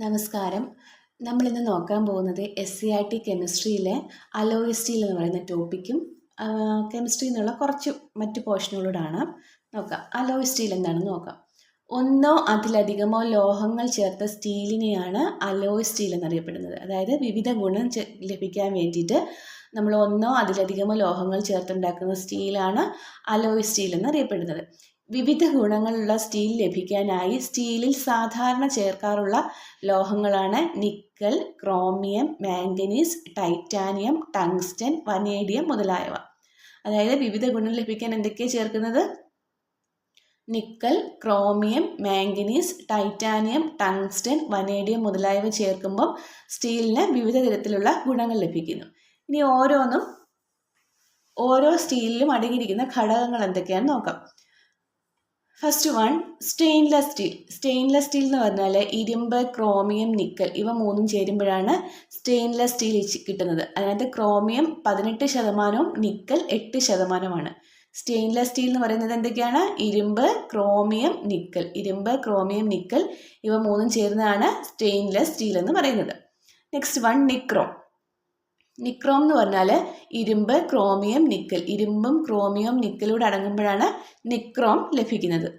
നമസ്കാരം. നമ്മളിന്ന് നോക്കാൻ പോകുന്നത് SCERT കെമിസ്ട്രിയിലെ അലോയ് സ്റ്റീൽ എന്ന് പറയുന്ന ടോപ്പിക്കും കെമിസ്ട്രിയിൽ നിന്നുള്ള കുറച്ച് മറ്റ് പോർഷനുകളോടാണ് നോക്കാം. അലോയ് സ്റ്റീൽ എന്താണെന്ന് നോക്കാം. ഒന്നോ അതിലധികമോ ലോഹങ്ങൾ ചേർത്ത സ്റ്റീലിനെയാണ് അലോയ് സ്റ്റീൽ എന്നറിയപ്പെടുന്നത്. അതായത് വിവിധ ഗുണം ലഭിക്കാൻ വേണ്ടിയിട്ട് നമ്മൾ ഒന്നോ അതിലധികമോ ലോഹങ്ങൾ ചേർത്തുണ്ടാക്കുന്ന സ്റ്റീലാണ് അലോയ് സ്റ്റീൽ എന്നറിയപ്പെടുന്നത്. വിവിധ ഗുണങ്ങളുള്ള സ്റ്റീൽ ലഭിക്കാനായി സ്റ്റീലിൽ സാധാരണ ചേർക്കാറുള്ള ലോഹങ്ങളാണ് nickel, chromium, manganese, titanium, tungsten, vanadium മുതലായവ. അതായത് വിവിധ ഗുണം ലഭിക്കാൻ എന്തൊക്കെയാണ് ചേർക്കുന്നത്? Nickel, chromium, manganese, titanium, tungsten, vanadium മുതലായവ ചേർക്കുമ്പോൾ സ്റ്റീലിന് വിവിധ തരത്തിലുള്ള ഗുണങ്ങൾ ലഭിക്കുന്നു. ഇനി ഓരോ സ്റ്റീലിലും അടങ്ങിയിരിക്കുന്ന ഘടകങ്ങൾ എന്തൊക്കെയാണെന്ന് നോക്കാം. First one, stainless steel. Stainless steel എന്ന് പറഞ്ഞാൽ ഇരുമ്പ്, ക്രോമിയം, നിക്കൽ ഇവ മൂന്നും ചേരുമ്പോഴാണ് സ്റ്റെയിൻലെസ് സ്റ്റീൽ കിട്ടുന്നത്. അതിനകത്ത് ക്രോമിയം 18%, നിക്കൽ 8%. സ്റ്റെയിൻലെസ് സ്റ്റീൽ എന്ന് പറയുന്നത് എന്തൊക്കെയാണ്? ഇരുമ്പ്, ക്രോമിയം, നിക്കൽ. ഇരുമ്പ്, ക്രോമിയം, നിക്കൽ ഇവ മൂന്നും ചേരുന്നതാണ് സ്റ്റെയിൻലെസ് സ്റ്റീൽ എന്ന് പറയുന്നത്. Next one, nichrome. നിക്രോം എന്ന് പറഞ്ഞാൽ ഇരുമ്പ്, ക്രോമിയം, നിക്കൽ. ഇരുമ്പും ക്രോമിയവും നിക്കലൂടെ അടങ്ങുമ്പോഴാണ് നിക്രോം ലഭിക്കുന്നത്.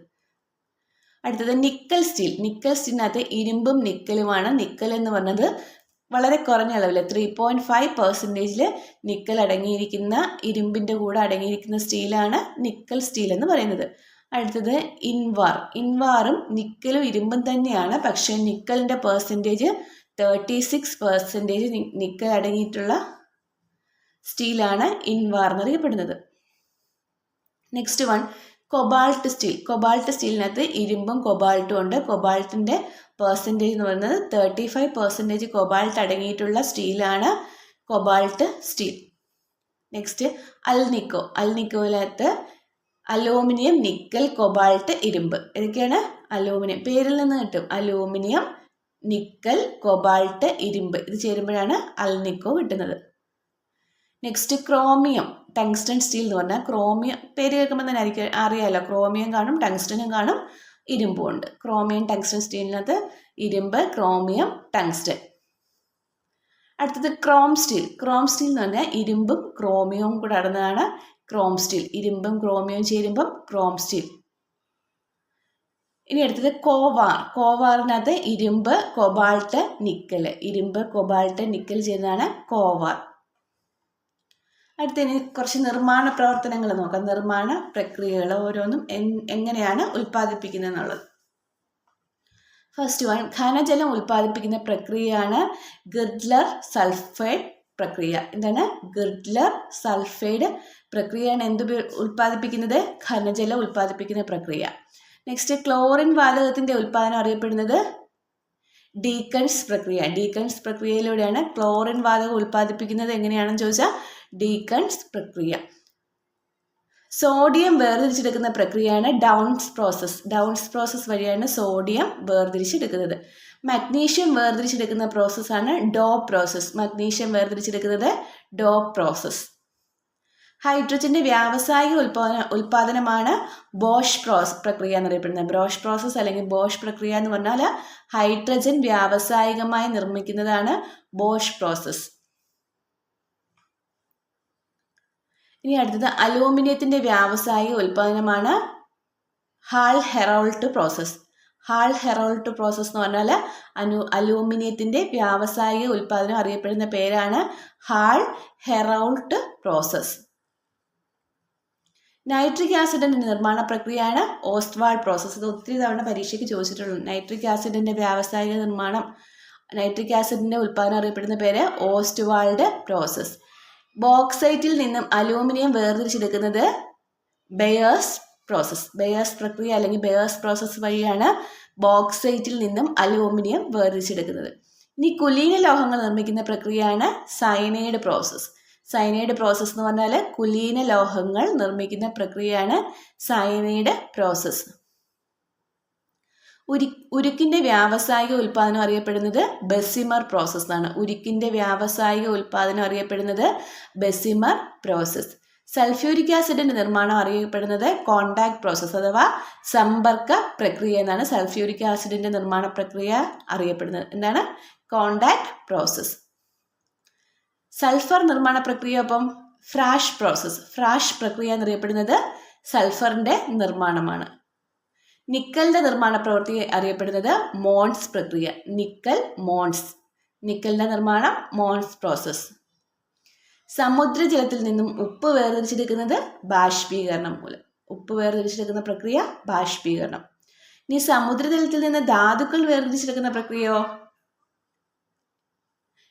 അടുത്തത് നിക്കൽ സ്റ്റീൽ. നിക്കൽ സ്റ്റീലിനകത്ത് ഇരുമ്പും നിക്കലുമാണ്. നിക്കൽ എന്ന് പറഞ്ഞത് വളരെ കുറഞ്ഞ അളവിൽ 3.5% നിക്കൽ അടങ്ങിയിരിക്കുന്ന ഇരുമ്പിൻ്റെ കൂടെ അടങ്ങിയിരിക്കുന്ന സ്റ്റീലാണ് നിക്കൽ സ്റ്റീൽ എന്ന് പറയുന്നത്. അടുത്തത് ഇൻവാർ. ഇൻവാറും നിക്കലും ഇരുമ്പും തന്നെയാണ്. പക്ഷേ നിക്കലിൻ്റെ പെർസെൻറ്റേജ് 36% നിക്കൽ അടങ്ങിയിട്ടുള്ള സ്റ്റീലാണ് ഇൻവാർ എന്നറിയപ്പെടുന്നത്. Next one, cobalt steel. Cobalt സ്റ്റീലിനകത്ത് ഇരുമ്പും കൊബാൾട്ടും ഉണ്ട്. കൊബാൾട്ടിൻ്റെ പെർസെൻറ്റേജ് എന്ന് പറയുന്നത് 35% കൊബാൾട്ട് അടങ്ങിയിട്ടുള്ള സ്റ്റീലാണ് കൊബാൾട്ട് സ്റ്റീൽ. Next alnico. അൽനിക്കോയിനകത്ത് അലൂമിനിയം, നിക്കൽ, കൊബാൾട്ട്, ഇരുമ്പ് ഇതൊക്കെയാണ് അലൂമിനിയം. പേരിൽ നിന്ന് കിട്ടും. അലൂമിനിയം, നിക്കൽ, കൊബാൾട്ട്, ഇരുമ്പ് ഇത് ചേരുമ്പോഴാണ് അൽനിക്കോ കിട്ടുന്നത്. Next chromium. ടങ്സ്റ്റൺ സ്റ്റീൽ എന്ന് പറഞ്ഞാൽ ക്രോമിയം പേര് കേൾക്കുമ്പോൾ തന്നെ അറിയാമല്ലോ. ക്രോമിയം കാണും, ടങ്സ്റ്റനും കാണും, ഇരുമ്പും ഉണ്ട്. ക്രോമിയം, ടങ്സ്റ്റൺ സ്റ്റീലിനകത്ത് ഇരുമ്പ്, ക്രോമിയം, ടങ്സ്റ്റൻ. അടുത്തത് ക്രോം സ്റ്റീൽ. ക്രോം സ്റ്റീൽ എന്ന് പറഞ്ഞാൽ ഇരുമ്പും ക്രോമിയവും കൂടെ അടങ്ങുന്നതാണ് ക്രോം സ്റ്റീൽ. ഇരുമ്പും ക്രോമിയവും ചേരുമ്പം ക്രോം സ്റ്റീൽ. ഇനി അടുത്തത് കോവാർ. കോവാറിനകത്ത് ഇരുമ്പ്, കൊബാൾട്ട്, നിക്കൽ. ഇരുമ്പ്, കൊബാൾട്ട്, നിക്കൽ ചേരുന്നതാണ് കോവാർ. അടുത്തതിന് കുറച്ച് നിർമ്മാണ പ്രവർത്തനങ്ങൾ നോക്കാം. നിർമ്മാണ പ്രക്രിയകൾ ഓരോന്നും എങ്ങനെയാണ് ഉൽപ്പാദിപ്പിക്കുന്നത് എന്നുള്ളത്. ഫസ്റ്റ് വൺ, ഘനജലം ഉൽപ്പാദിപ്പിക്കുന്ന പ്രക്രിയയാണ് ഗിർഡ്ലർ സൾഫൈഡ് പ്രക്രിയ. എന്താണ്? ഗിർഡ്ലർ സൾഫൈഡ് പ്രക്രിയയാണ് ഉൽപ്പാദിപ്പിക്കുന്നത്? ഘനജലം ഉൽപ്പാദിപ്പിക്കുന്ന പ്രക്രിയ. നെക്സ്റ്റ്, ക്ലോറിൻ വാതകത്തിൻ്റെ ഉൽപ്പാദനം അറിയപ്പെടുന്നത് ഡീക്കൺസ് പ്രക്രിയ. ഡീക്കൺസ് പ്രക്രിയയിലൂടെയാണ് ക്ലോറിൻ വാതകം ഉൽപ്പാദിപ്പിക്കുന്നത്. എങ്ങനെയാണെന്ന് ചോദിച്ചാൽ ഡീക്കൺസ് പ്രക്രിയ. സോഡിയം വേർതിരിച്ചെടുക്കുന്ന പ്രക്രിയയാണ് ഡൗൺസ് പ്രോസസ്. ഡൗൺസ് പ്രോസസ് വഴിയാണ് സോഡിയം വേർതിരിച്ചെടുക്കുന്നത്. മഗ്നീഷ്യം വേർതിരിച്ചെടുക്കുന്ന പ്രോസസ്സാണ് ഡോപ്പ് പ്രോസസ്. മഗ്നീഷ്യം വേർതിരിച്ചെടുക്കുന്നത് ഡോപ്പ് പ്രോസസ്. ഹൈഡ്രജന്റെ വ്യാവസായിക ഉൽപ്പാദനമാണ് ബോഷ് പ്രക്രിയ എന്നറിയപ്പെടുന്നത്. ബോഷ് പ്രോസസ് അല്ലെങ്കിൽ ബോഷ് പ്രക്രിയ എന്ന് പറഞ്ഞാൽ ഹൈഡ്രജൻ വ്യാവസായികമായി നിർമ്മിക്കുന്നതാണ് ബോഷ് പ്രോസസ്. ഇനി അടുത്തത് അലൂമിനിയത്തിന്റെ വ്യാവസായിക ഉൽപ്പാദനമാണ് Hall Heroult process. Hall Heroult process എന്ന് പറഞ്ഞാൽ അലൂമിനിയത്തിന്റെ വ്യാവസായിക ഉൽപ്പാദനം അറിയപ്പെടുന്ന പേരാണ് ഹാൾ ഹെറോൾട്ട് പ്രോസസ്. നൈട്രിക് ആസിഡിന്റെ നിർമ്മാണ പ്രക്രിയയാണ് ഓസ്റ്റ്വാൾഡ് പ്രോസസ്. ഇത് ഒത്തിരി തവണ പരീക്ഷയ്ക്ക് ചോദിച്ചിട്ടുള്ളൂ. നൈട്രിക് ആസിഡിന്റെ വ്യാവസായിക നിർമ്മാണം, നൈട്രിക് ആസിഡിന്റെ ഉൽപ്പാദനം അറിയപ്പെടുന്ന പേര് ഓസ്റ്റ്വാൾഡ് പ്രോസസ്. ബോക്സൈറ്റിൽ നിന്നും അലൂമിനിയം വേർതിരിച്ചെടുക്കുന്നത് ബെയേഴ്സ് പ്രോസസ്. ബെയേഴ്സ് പ്രക്രിയ അല്ലെങ്കിൽ ബെയേഴ്സ് പ്രോസസ് വഴിയാണ് ബോക്സൈറ്റിൽ നിന്നും അലൂമിനിയം വേർതിരിച്ചെടുക്കുന്നത്. ഇനി കുലീന ലോഹങ്ങൾ നിർമ്മിക്കുന്ന പ്രക്രിയയാണ് സയനൈഡ് പ്രോസസ്. സയനൈഡ് പ്രോസസ് എന്ന് പറഞ്ഞാൽ കുലീന ലോഹങ്ങൾ നിർമ്മിക്കുന്ന പ്രക്രിയയാണ് സയനൈഡ് പ്രോസസ്. ഉരുക്കിന്റെ വ്യാവസായിക ഉൽപ്പാദനം അറിയപ്പെടുന്നത് ബെസിമർ പ്രോസസ് ആണ്. ഉരുക്കിന്റെ വ്യാവസായിക ഉൽപ്പാദനം അറിയപ്പെടുന്നത് ബെസിമർ പ്രോസസ്. സൾഫ്യൂരിക് ആസിഡിന്റെ നിർമ്മാണം അറിയപ്പെടുന്നത് കോണ്ടാക്ട് പ്രോസസ്സ് അഥവാ സമ്പർക്ക പ്രക്രിയ എന്നാണ് സൾഫ്യൂരിക് ആസിഡിന്റെ നിർമ്മാണ പ്രക്രിയ അറിയപ്പെടുന്നത്. എന്താണ്? Contact process. സൾഫർ നിർമ്മാണ പ്രക്രിയ അപ്പം ഫ്രാഷ് പ്രോസസ്സ്. ഫ്രാഷ് പ്രക്രിയ എന്നറിയപ്പെടുന്നത് സൾഫറിന്റെ നിർമ്മാണമാണ്. നിക്കലിന്റെ നിർമ്മാണ പ്രവൃത്തി അറിയപ്പെടുന്നത് മോൺസ് പ്രക്രിയ. നിക്കൽ മോൺസ്. നിക്കലിന്റെ നിർമ്മാണം മോൺസ് പ്രോസസ്സ്. സമുദ്രജലത്തിൽ നിന്നും ഉപ്പ് വേർതിരിച്ചെടുക്കുന്നത് ബാഷ്പീകരണം മൂലം. ഉപ്പ് വേർതിരിച്ചെടുക്കുന്ന പ്രക്രിയ ബാഷ്പീകരണം. ഇനി സമുദ്രജലത്തിൽ നിന്ന് ധാതുക്കൾ വേർതിരിച്ചെടുക്കുന്ന പ്രക്രിയയോ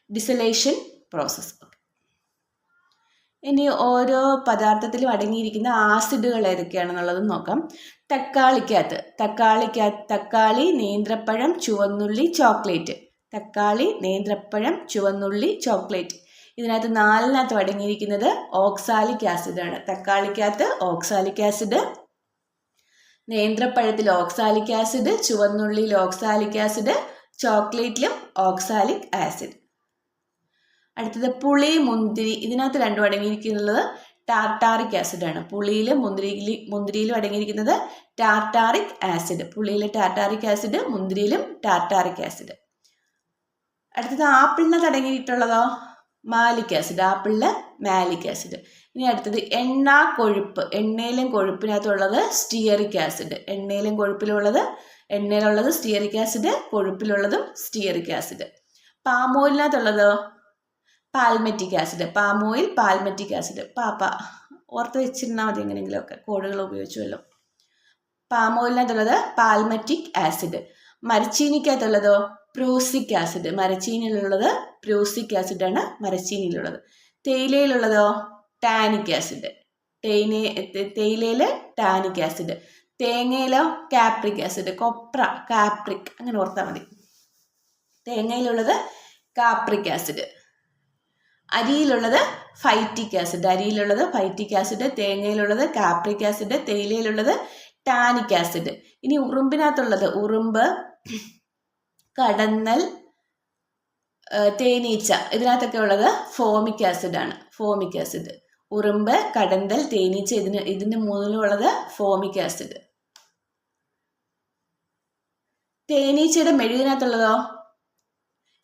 ഡിസലേഷൻ പ്രോസസ്സ്. ഇനി ഓരോ പദാർത്ഥത്തിലും അടങ്ങിയിരിക്കുന്ന ആസിഡുകൾ ഏതൊക്കെയാണെന്നുള്ളത് നോക്കാം. തക്കാളി, നേന്ത്രപ്പഴം, ചുവന്നുള്ളി, ചോക്ലേറ്റ്. തക്കാളി, നേന്ത്രപ്പഴം, ചുവന്നുള്ളി, ചോക്ലേറ്റ്. ഇതിനകത്ത് 4 അടങ്ങിയിരിക്കുന്നത് ഓക്സാലിക് ആസിഡ് ആണ്. തക്കാളിക്കകത്ത് ഓക്സാലിക് ആസിഡ്, നേന്ത്രപ്പഴത്തിൽ ഓക്സാലിക് ആസിഡ്, ചുവന്നുള്ളിയിൽ ഓക്സാലിക് ആസിഡ്, ചോക്ലേറ്റിലും ഓക്സാലിക് ആസിഡ്. അടുത്തത് പുളി, മുന്തിരി. ഇതിനകത്ത് 2 അടങ്ങിയിരിക്കുന്നത് ടാർട്ടാറിക് ആസിഡ് ആണ്. പുളിയിലും മുന്തിരിയിലും അടങ്ങിയിരിക്കുന്നത് ടാർട്ടാറിക് ആസിഡ്. പുളിയിലെ ടാർട്ടാറിക് ആസിഡ്, മുന്തിരിയിലും ടാർട്ടാറിക് ആസിഡ്. അടുത്തത് ആപ്പിളിനകത്ത് അടങ്ങിയിട്ടുള്ളതോ മാലിക് ആസിഡ്. ആപ്പിളില് മാലിക് ആസിഡ്. ഇനി അടുത്തത് എണ്ണ, കൊഴുപ്പ്. എണ്ണയിലും കൊഴുപ്പിനകത്തുള്ളത് സ്റ്റിയറിക് ആസിഡ്. എണ്ണയിലുള്ളത് സ്റ്റിയറിക് ആസിഡ്, കൊഴുപ്പിലുള്ളതും സ്റ്റിയറിക് ആസിഡ്. പാമോയിലിനകത്തുള്ളതോ പാൽമെറ്റിക് ആസിഡ്. പാമോയിൽ, പാൽമെറ്റിക് ആസിഡ്. ഓർത്ത് വെച്ചിരുന്നാൽ മതി എങ്ങനെയെങ്കിലുമൊക്കെ, കോഡുകൾ ഉപയോഗിച്ചുവല്ലോ. പാമോയിലിനകത്തുള്ളത് പാൽമെറ്റിക് ആസിഡ്. മരച്ചീനിക്കകത്തുള്ളതോ പ്രൂസിക് ആസിഡ്. മരച്ചീനിയിലുള്ളത് പ്രൂസിക് ആസിഡ് ആണ് മരച്ചീനിയിലുള്ളത്. തേയിലയിലുള്ളതോ ടാനിക് ആസിഡ്. തേയിലയില് ടാനിക് ആസിഡ്. തേങ്ങയിലോ കാപ്രിക് ആസിഡ്. കാപ്രിക് അങ്ങനെ ഓർത്താൽ മതി. തേങ്ങയിലുള്ളത് കാപ്രിക് ആസിഡ്. അരിയിലുള്ളത് ഫൈറ്റിക് ആസിഡ്. തേങ്ങയിലുള്ളത് കാപ്രിക് ആസിഡ്. തേയിലയിലുള്ളത് ടാനിക് ആസിഡ്. ഇനി ഉറുമ്പിനകത്തുള്ളത് ഉറുമ്പ്, കടന്നൽ, തേനീച്ച. ഇതിനകത്തൊക്കെ ഉള്ളത് ഫോമിക് ആസിഡ് ആണ്. ഉറുമ്പ്, കടന്തൽ, തേനീച്ച ഇതിന് മൂന്നിലും ഉള്ളത് ഫോമിക് ആസിഡ്. തേനീച്ചയുടെ മെഴുകിനകത്തുള്ളതോ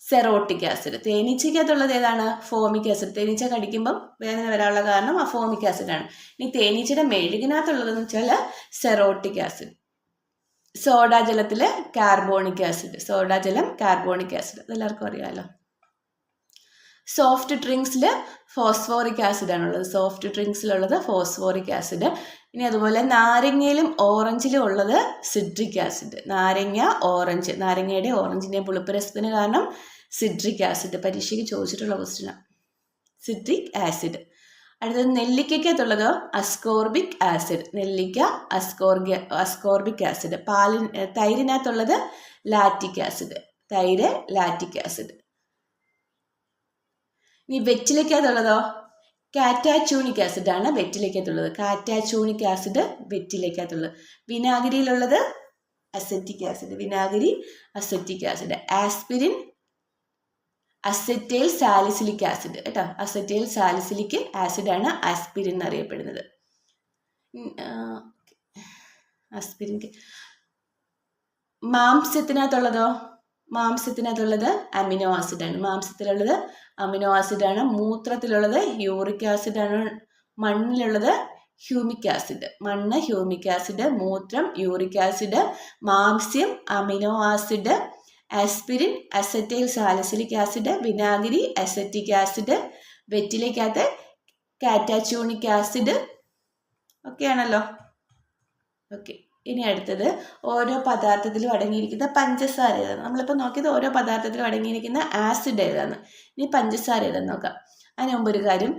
സെറോട്ടിക് ആസിഡ്. തേനീച്ചയ്ക്കകത്തുള്ളത് ഏതാണ്? Formic acid. തേനീച്ച കടിക്കുമ്പം വേദന വരാനുള്ള കാരണം ആ ഫോമിക് ആസിഡ് ആണ്. ഇനി തേനീച്ചയുടെ മെഴുകിനകത്തുള്ളതെന്ന് വെച്ചാൽ സെറോട്ടിക് ആസിഡ്. സോഡാജലത്തില് കാർബോണിക് ആസിഡ്. അതെല്ലാവർക്കും അറിയാമല്ലോ. സോഫ്റ്റ് ഡ്രിങ്ക്സിൽ ഫോസ്ഫോറിക് ആസിഡ് ആണുള്ളത്. Phosphoric acid. ഇനി അതുപോലെ നാരങ്ങയിലും ഓറഞ്ചിലും ഉള്ളത് സിട്രിക് ആസിഡ്. നാരങ്ങയുടെ ഓറഞ്ചിൻ്റെയും പുളിപ്പ് രസത്തിന് കാരണം സിട്രിക് ആസിഡ്. പരീക്ഷയ്ക്ക് ചോദിച്ചിട്ടുള്ള ക്വസ്റ്റ്യനാണ് സിട്രിക് ആസിഡ്. അടുത്തത് നെല്ലിക്കകത്തുള്ളതോ അസ്കോർബിക് ആസിഡ്. Ascorbic acid. തൈരിനകത്തുള്ളത് ലാക്റ്റിക് ആസിഡ്. ഇനി വെറ്റിലയ്ക്കകത്തുള്ളതോ കാറ്റാച്ചൂണിക് ആസിഡ് ആണ് വെറ്റിലയ്ക്കകത്തുള്ളത്. വിനാഗിരിയിലുള്ളത് acetic acid. Aspirin acetyl salicylic acid കേട്ടോ. അസറ്റൈൽ സാലിസിലിക് ആസിഡ് ആണ് ആസ്പിരിൻ എന്നറിയപ്പെടുന്നത്. മാംസത്തിനകത്തുള്ളത് അമിനോ ആസിഡ് ആണ്. മൂത്രത്തിലുള്ളത് യൂറിക് ആസിഡ് ആണ്. മണ്ണിലുള്ളത് ഹ്യൂമിക് ആസിഡ്. മൂത്രം യൂറിക് ആസിഡ്. മാംസ്യം amino acid. Aspirin acetyl salicylic acid. വിനാഗിരി അസറ്റിക് ആസിഡ്. വെറ്റിലയ്ക്കകത്ത് കാറ്റാച്ചൂണിക് ആസിഡ്. ഓക്കെയാണല്ലോ. ഇനി അടുത്തത് ഓരോ പദാർത്ഥത്തിലും അടങ്ങിയിരിക്കുന്ന പഞ്ചസാര ഏതാണ്. നമ്മളിപ്പോൾ നോക്കിയത് ഓരോ പദാർത്ഥത്തിലും അടങ്ങിയിരിക്കുന്ന ആസിഡ് ഏതാണ്. ഇനി പഞ്ചസാര ഏതാണെന്ന് നോക്കാം. അതിന് മുമ്പ് ഒരു കാര്യം,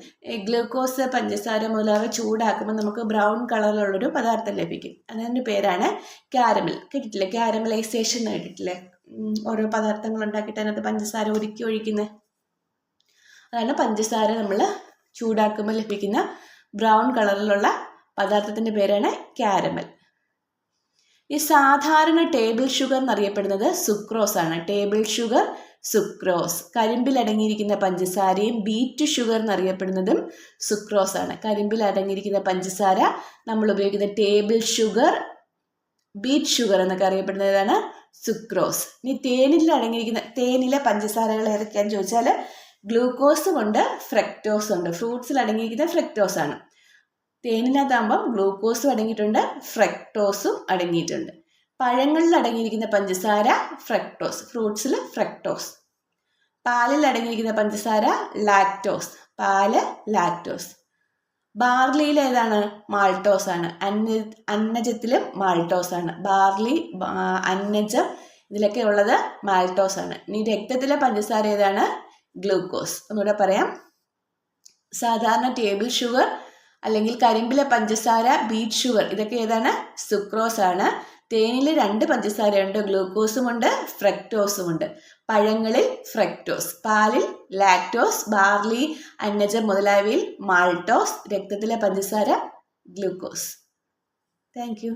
ഗ്ലൂക്കോസ്, പഞ്ചസാര മുതലായവ ചൂടാക്കുമ്പോൾ നമുക്ക് ബ്രൗൺ കളറിലുള്ളൊരു പദാർത്ഥം ലഭിക്കും. അതിൻ്റെ പേരാണ് കാരമൽ. കേട്ടിട്ടില്ലേ? കാരമലൈസേഷൻ കേട്ടിട്ടില്ലേ? ഓരോ പദാർത്ഥങ്ങൾ ഉണ്ടാക്കിയിട്ട് അതിനകത്ത് പഞ്ചസാര ഉരുക്കി ഒഴിക്കുന്നത്. അതാണ് പഞ്ചസാര നമ്മൾ ചൂടാക്കുമ്പോൾ ലഭിക്കുന്ന ബ്രൗൺ കളറിലുള്ള പദാർത്ഥത്തിൻ്റെ പേരാണ് കാരമൽ. ഈ സാധാരണ ടേബിൾ ഷുഗർ എന്നറിയപ്പെടുന്നത് സുക്രോസ് ആണ്. Table sugar, sucrose. കരിമ്പിൽ അടങ്ങിയിരിക്കുന്ന പഞ്ചസാരയും ബീറ്റ് ഷുഗർ എന്നറിയപ്പെടുന്നതും സുക്രോസ് ആണ്. കരിമ്പിൽ അടങ്ങിയിരിക്കുന്ന പഞ്ചസാര നമ്മൾ ഉപയോഗിക്കുന്ന ടേബിൾ ഷുഗർ, ബീറ്റ് ഷുഗർ എന്നൊക്കെ അറിയപ്പെടുന്നതാണ് സുക്രോസ്. ഇനി തേനിലെ പഞ്ചസാരകൾ ഏതൊക്കെയാണെന്ന് ചോദിച്ചാൽ ഗ്ലൂക്കോസും ഉണ്ട്, ഫ്രക്ടോസും ഉണ്ട്. ഫ്രൂട്ട്സിൽ അടങ്ങിയിരിക്കുന്ന ഫ്രക്ടോസ് ആണ്. തേനിനകത്താകുമ്പം ഗ്ലൂക്കോസും അടങ്ങിയിട്ടുണ്ട്, ഫ്രക്ടോസും അടങ്ങിയിട്ടുണ്ട്. പഴങ്ങളിൽ അടങ്ങിയിരിക്കുന്ന പഞ്ചസാര ഫ്രക്ടോസ്, ഫ്രൂട്ട്സിൽ ഫ്രക്ടോസ്. പാലിൽ അടങ്ങിയിരിക്കുന്ന പഞ്ചസാര ലാക്ടോസ്, പാല് ലാക്ടോസ്. ബാർലിയിൽ ഏതാണ്? മാൾട്ടോസ് ആണ്. അന്നജത്തിലും മാൾട്ടോസ് ആണ്. ബാർലി, അന്നജം ഇതിലൊക്കെ ഉള്ളത് മാൾട്ടോസ് ആണ്. ഇനി രക്തത്തിലെ പഞ്ചസാര ഏതാണ്? ഗ്ലൂക്കോസ്. ഒന്നുകൂടെ പറയാം. സാധാരണ ടേബിൾ ഷുഗർ അല്ലെങ്കിൽ കരിമ്പിലെ പഞ്ചസാര, ബീറ്റ് ഷുഗർ ഇതൊക്കെ ഏതാണ്? സുക്രോസ് ആണ്. തേനിൽ 2 പഞ്ചസാരയുണ്ട്, ഗ്ലൂക്കോസും ഉണ്ട്, ഫ്രക്ടോസും ഉണ്ട്. പഴങ്ങളിൽ ഫ്രക്ടോസ്, പാലിൽ ലാക്ടോസ്, ബാർലി, അന്നജം മുതലായവയിൽ മാൾട്ടോസ്, രക്തത്തിലെ പഞ്ചസാര ഗ്ലൂക്കോസ്. Thank you.